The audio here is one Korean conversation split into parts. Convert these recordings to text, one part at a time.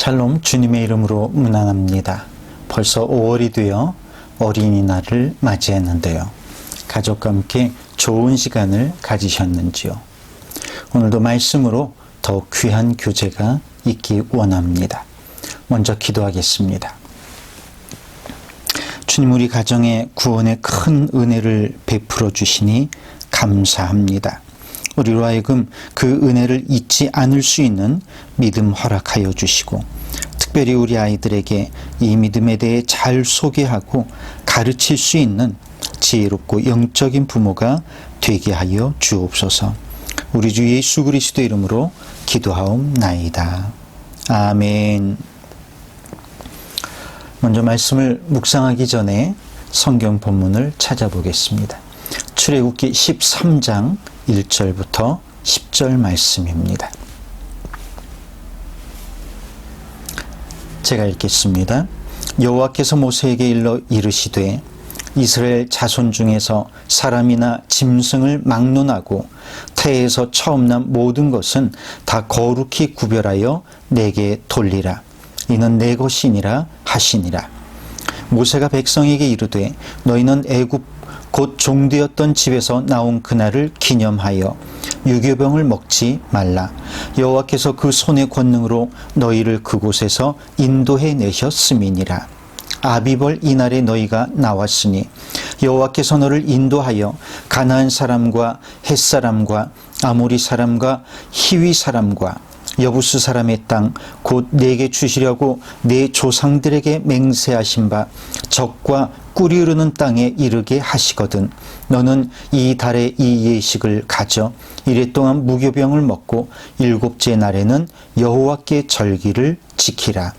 샬롬, 주님의 이름으로 문안합니다. 벌써 5월이 되어 어린이날을 맞이했는데요. 가족과 함께 좋은 시간을 가지셨는지요? 오늘도 말씀으로 더욱 귀한 교제가 있기 원합니다. 먼저 기도하겠습니다. 주님, 우리 가정에 구원의 큰 은혜를 베풀어 주시니 감사합니다. 우리로 하여금 그 은혜를 잊지 않을 수 있는 믿음 허락하여 주시고, 특별히 우리 아이들에게 이 믿음에 대해 잘 소개하고 가르칠 수 있는 지혜롭고 영적인 부모가 되게 하여 주옵소서. 우리 주 예수 그리스도 이름으로 기도하옵나이다. 아멘. 먼저 말씀을 묵상하기 전에 성경 본문을 찾아보겠습니다. 출애굽기 13장 1절부터 10절 말씀입니다. 제가 읽겠습니다. 여호와께서 모세에게 일러 이르시되 이스라엘 자손 중에서 사람이나 짐승을 막론하고 태에서 처음 난 모든 것은 다 거룩히 구별하여 내게 돌리라. 이는 내 것이니라 하시니라. 모세가 백성에게 이르되 너희는 애굽 곧 종되었던 집에서 나온 그날을 기념하여 유교병을 먹지 말라. 여호와께서 그 손의 권능으로 너희를 그곳에서 인도해 내셨음이니라. 아비벌 이날에 너희가 나왔으니 여호와께서 너를 인도하여 가나안 사람과 헷 사람과 아모리 사람과 히위 사람과 여부스 사람의 땅 곧 내게 주시려고 내 조상들에게 맹세하신 바 적과 꿀이 흐르는 땅에 이르게 하시거든. 너는 이 달에 이 예식을 가져 이래 동안 무교병을 먹고 일곱째 날에는 여호와께 절기를 지키라.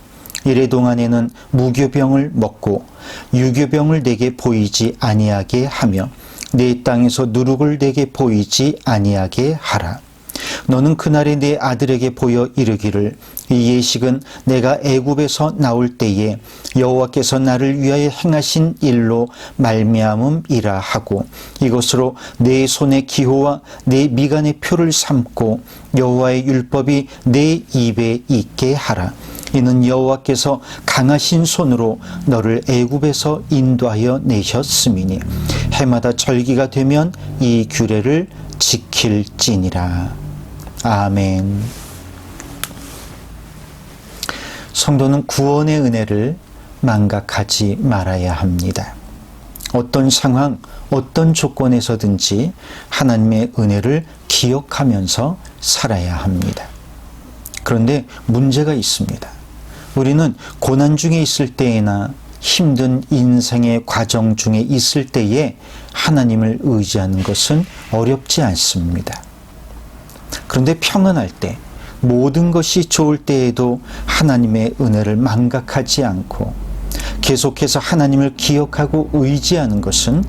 이래 동안에는 무교병을 먹고 유교병을 내게 보이지 아니하게 하며 내 땅에서 누룩을 내게 보이지 아니하게 하라. 너는 그날에 내 아들에게 보여 이르기를 이 예식은 내가 애굽에서 나올 때에 여호와께서 나를 위하여 행하신 일로 말미암음이라 하고 이것으로 내 손의 기호와 내 미간의 표를 삼고 여호와의 율법이 내 입에 있게 하라. 이는 여호와께서 강하신 손으로 너를 애굽에서 인도하여 내셨음이니 해마다 절기가 되면 이 규례를 지킬지니라. 아멘. 성도는 구원의 은혜를 망각하지 말아야 합니다. 어떤 상황, 어떤 조건에서든지 하나님의 은혜를 기억하면서 살아야 합니다. 그런데 문제가 있습니다. 우리는 고난 중에 있을 때에나 힘든 인생의 과정 중에 있을 때에 하나님을 의지하는 것은 어렵지 않습니다. 그런데 평안할 때, 모든 것이 좋을 때에도 하나님의 은혜를 망각하지 않고 계속해서 하나님을 기억하고 의지하는 것은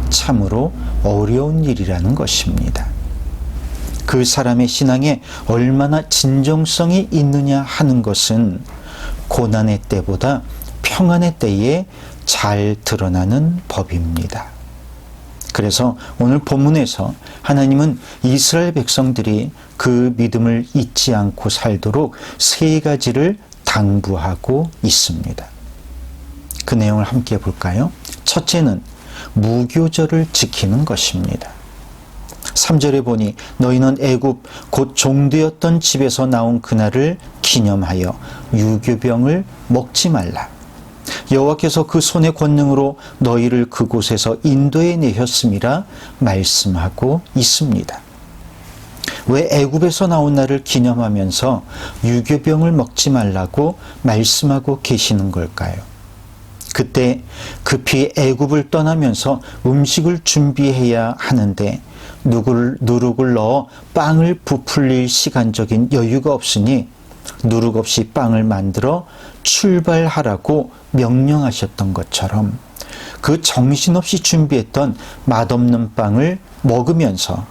참으로 어려운 일이라는 것입니다. 그 사람의 신앙에 얼마나 진정성이 있느냐 하는 것은 고난의 때보다 평안의 때에 잘 드러나는 법입니다. 그래서 오늘 본문에서 하나님은 이스라엘 백성들이 그 믿음을 잊지 않고 살도록 세 가지를 당부하고 있습니다. 그 내용을 함께 볼까요? 첫째는 무교절을 지키는 것입니다. 3절에 보니 너희는 애굽 곧 종되었던 집에서 나온 그날을 기념하여 유교병을 먹지 말라. 여호와께서 그 손의 권능으로 너희를 그곳에서 인도해 내셨음이라 말씀하고 있습니다. 왜 애굽에서 나온 날을 기념하면서 유교병을 먹지 말라고 말씀하고 계시는 걸까요? 그때 급히 애굽을 떠나면서 음식을 준비해야 하는데 누룩을 넣어 빵을 부풀릴 시간적인 여유가 없으니 누룩 없이 빵을 만들어 출발하라고 명령하셨던 것처럼 그 정신없이 준비했던 맛없는 빵을 먹으면서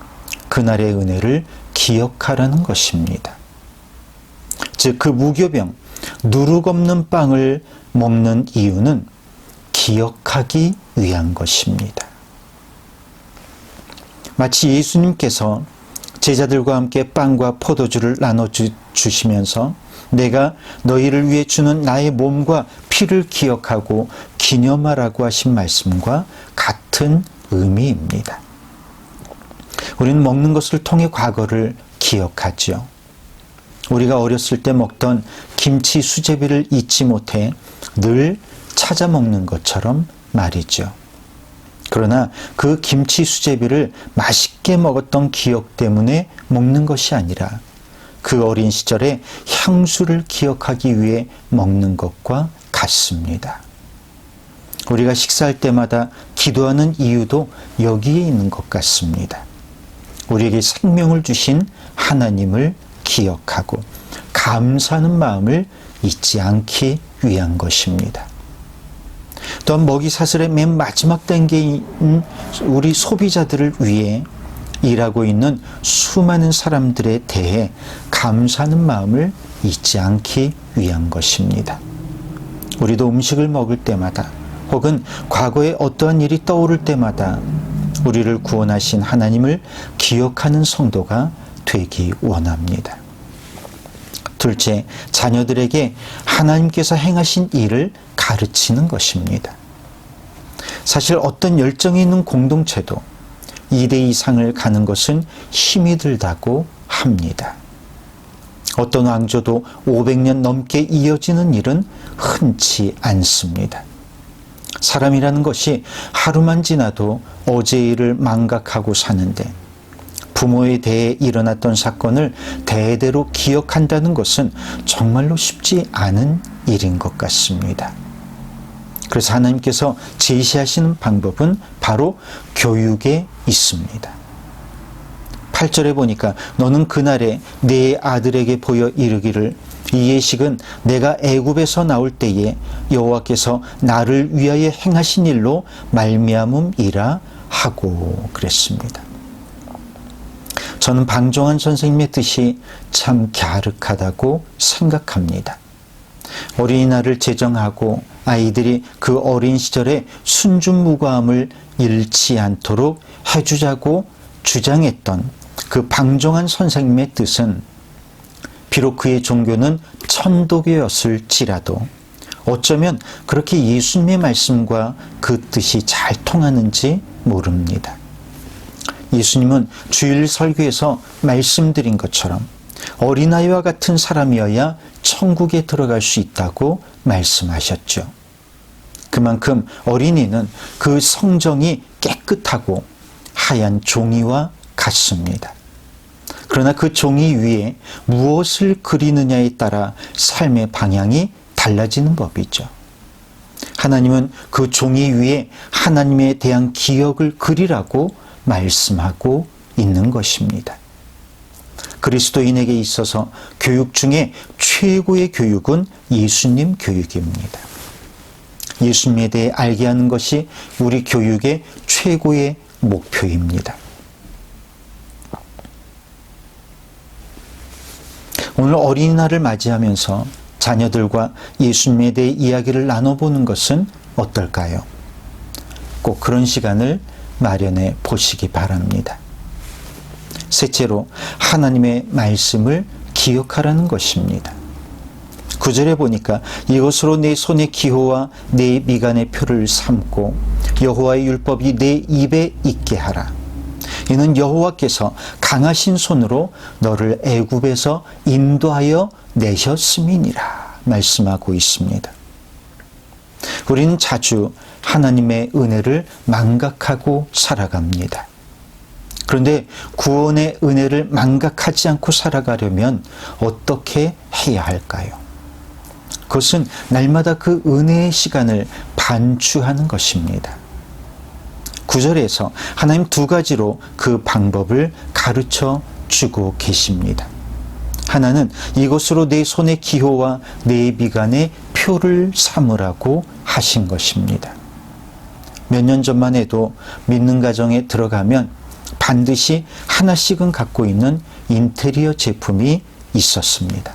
그날의 은혜를 기억하라는 것입니다. 즉, 그 무교병, 누룩 없는 빵을 먹는 이유는 기억하기 위한 것입니다. 마치 예수님께서 제자들과 함께 빵과 포도주를 나눠주시면서 내가 너희를 위해 주는 나의 몸과 피를 기억하고 기념하라고 하신 말씀과 같은 의미입니다. 우리는 먹는 것을 통해 과거를 기억하죠. 우리가 어렸을 때 먹던 김치 수제비를 잊지 못해 늘 찾아 먹는 것처럼 말이죠. 그러나 그 김치 수제비를 맛있게 먹었던 기억 때문에 먹는 것이 아니라 그 어린 시절의 향수를 기억하기 위해 먹는 것과 같습니다. 우리가 식사할 때마다 기도하는 이유도 여기에 있는 것 같습니다. 우리에게 생명을 주신 하나님을 기억하고 감사하는 마음을 잊지 않기 위한 것입니다. 또한 먹이사슬의 맨 마지막 단계인 우리 소비자들을 위해 일하고 있는 수많은 사람들에 대해 감사하는 마음을 잊지 않기 위한 것입니다. 우리도 음식을 먹을 때마다 혹은 과거에 어떠한 일이 떠오를 때마다 우리를 구원하신 하나님을 기억하는 성도가 되기 원합니다. 둘째, 자녀들에게 하나님께서 행하신 일을 가르치는 것입니다. 사실 어떤 열정이 있는 공동체도 2대 이상을 가는 것은 힘이 들다고 합니다. 어떤 왕조도 500년 넘게 이어지는 일은 흔치 않습니다. 사람이라는 것이 하루만 지나도 어제의 일을 망각하고 사는데 부모에 대해 일어났던 사건을 대대로 기억한다는 것은 정말로 쉽지 않은 일인 것 같습니다. 그래서 하나님께서 제시하시는 방법은 바로 교육에 있습니다. 8절에 보니까 너는 그날에 내 아들에게 보여 이르기를 이 예식은 내가 애굽에서 나올 때에 여호와께서 나를 위하여 행하신 일로 말미암음이라 하고 그랬습니다. 저는 방종환 선생님의 뜻이 참 갸륵하다고 생각합니다. 어린이날을 제정하고 아이들이 그 어린 시절의 순준무구함을 잃지 않도록 해주자고 주장했던 그 방종환 선생님의 뜻은 비록 그의 종교는 천도교였을지라도 어쩌면 그렇게 예수님의 말씀과 그 뜻이 잘 통하는지 모릅니다. 예수님은 주일 설교에서 말씀드린 것처럼 어린아이와 같은 사람이어야 천국에 들어갈 수 있다고 말씀하셨죠. 그만큼 어린이는 그 성정이 깨끗하고 하얀 종이와 같습니다. 그러나 그 종이 위에 무엇을 그리느냐에 따라 삶의 방향이 달라지는 법이죠. 하나님은 그 종이 위에 하나님에 대한 기억을 그리라고 말씀하고 있는 것입니다. 그리스도인에게 있어서 교육 중에 최고의 교육은 예수님 교육입니다. 예수님에 대해 알게 하는 것이 우리 교육의 최고의 목표입니다. 오늘 어린이날을 맞이하면서 자녀들과 예수님에 대해 이야기를 나눠보는 것은 어떨까요? 꼭 그런 시간을 마련해 보시기 바랍니다. 셋째로 하나님의 말씀을 기억하라는 것입니다. 9절에 보니까 이것으로 내 손의 기호와 내 미간의 표를 삼고 여호와의 율법이 내 입에 있게 하라. 이는 여호와께서 강하신 손으로 너를 애굽에서 인도하여 내셨음이니라 말씀하고 있습니다. 우리는 자주 하나님의 은혜를 망각하고 살아갑니다. 그런데 구원의 은혜를 망각하지 않고 살아가려면 어떻게 해야 할까요? 그것은 날마다 그 은혜의 시간을 반추하는 것입니다. 9절에서 하나님 두 가지로 그 방법을 가르쳐 주고 계십니다. 하나는 이것으로 내 손의 기호와 내 미간의 표를 삼으라고 하신 것입니다. 몇 년 전만 해도 믿는 가정에 들어가면 반드시 하나씩은 갖고 있는 인테리어 제품이 있었습니다.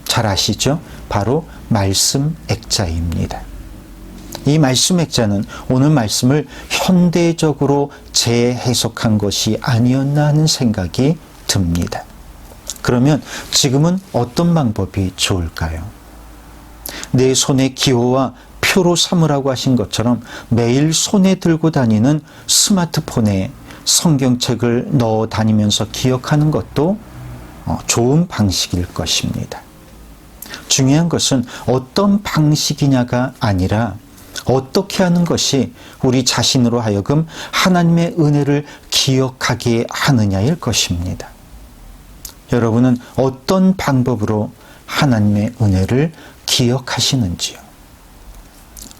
잘 아시죠? 바로 말씀 액자입니다. 이 말씀 액자는 오늘 말씀을 현대적으로 재해석한 것이 아니었나 하는 생각이 듭니다. 그러면 지금은 어떤 방법이 좋을까요? 내 손에 기호와 표로 삼으라고 하신 것처럼 매일 손에 들고 다니는 스마트폰에 성경책을 넣어 다니면서 기억하는 것도 좋은 방식일 것입니다. 중요한 것은 어떤 방식이냐가 아니라 어떻게 하는 것이 우리 자신으로 하여금 하나님의 은혜를 기억하게 하느냐일 것입니다. 여러분은 어떤 방법으로 하나님의 은혜를 기억하시는지요?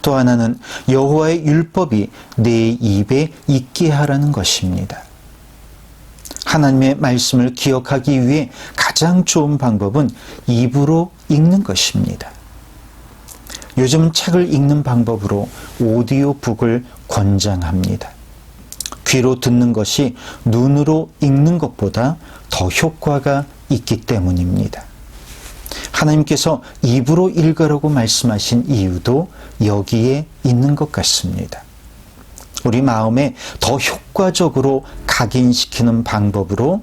또 하나는 여호와의 율법이 내 입에 있게 하라는 것입니다. 하나님의 말씀을 기억하기 위해 가장 좋은 방법은 입으로 읽는 것입니다. 요즘 책을 읽는 방법으로 오디오북을 권장합니다. 귀로 듣는 것이 눈으로 읽는 것보다 더 효과가 있기 때문입니다. 하나님께서 입으로 읽으라고 말씀하신 이유도 여기에 있는 것 같습니다. 우리 마음에 더 효과적으로 각인시키는 방법으로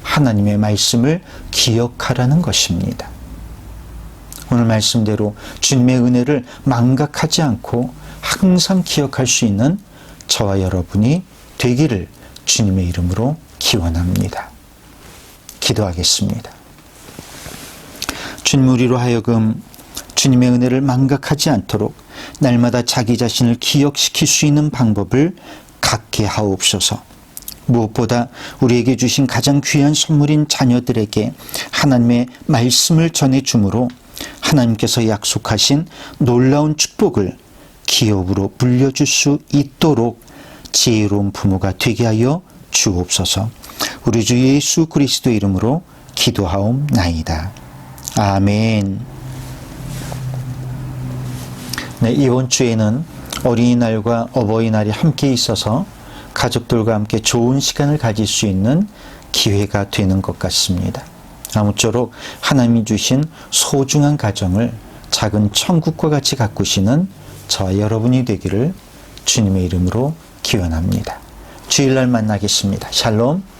하나님의 말씀을 기억하라는 것입니다. 오늘 말씀대로 주님의 은혜를 망각하지 않고 항상 기억할 수 있는 저와 여러분이 되기를 주님의 이름으로 기원합니다. 기도하겠습니다. 주님, 우리로 하여금 주님의 은혜를 망각하지 않도록 날마다 자기 자신을 기억시킬 수 있는 방법을 갖게 하옵소서. 무엇보다 우리에게 주신 가장 귀한 선물인 자녀들에게 하나님의 말씀을 전해주므로 하나님께서 약속하신 놀라운 축복을 기업으로 물려줄 수 있도록 지혜로운 부모가 되게 하여 주옵소서. 우리 주 예수 그리스도 이름으로 기도하옵나이다. 아멘. 네, 이번 주에는 어린이날과 어버이날이 함께 있어서 가족들과 함께 좋은 시간을 가질 수 있는 기회가 되는 것 같습니다. 아무쪼록 하나님이 주신 소중한 가정을 작은 천국과 같이 가꾸시는 저와 여러분이 되기를 주님의 이름으로 기원합니다. 주일날 만나겠습니다. 샬롬.